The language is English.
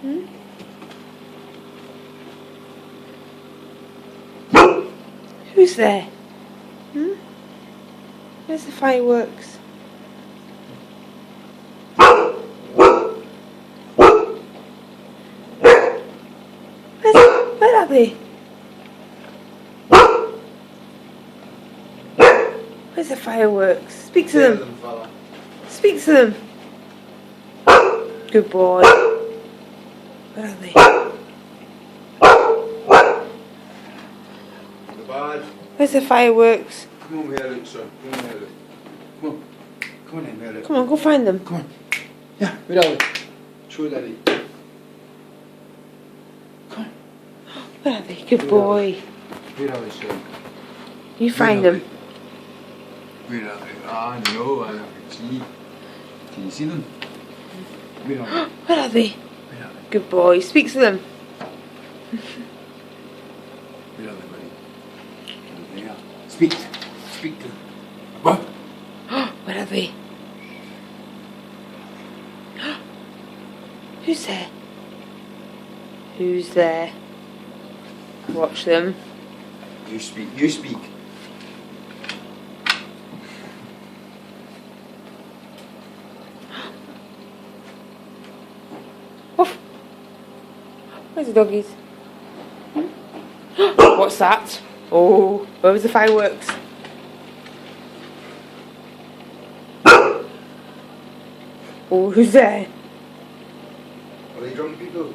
Hmm? Who's there? Hmm? Where's the fireworks? Where are they? Where's the fireworks? Speak to them. Speak to them. Good boy. Where are they? Where's the fireworks? Come on, here, look, sir. Come on, here, look. Come on. Come on in, here, look. Come on, go find them. Come on. Yeah, where are they? Show Daddy. Come on. Where are they? Good boy. Where are they, sir? You find them. Where are they? Ah, no, I can see. Can you see them? Where are they? Where are they? Where are they? Good boy. Speak to them. Where are they, buddy? There they are. Speak. Speak to them. What? Where are they? Who's there? Who's there? Watch them. You speak. You speak. Woof. Where's the doggies? What's that? Oh, where was the fireworks? Oh, who's there? Are they drunk people?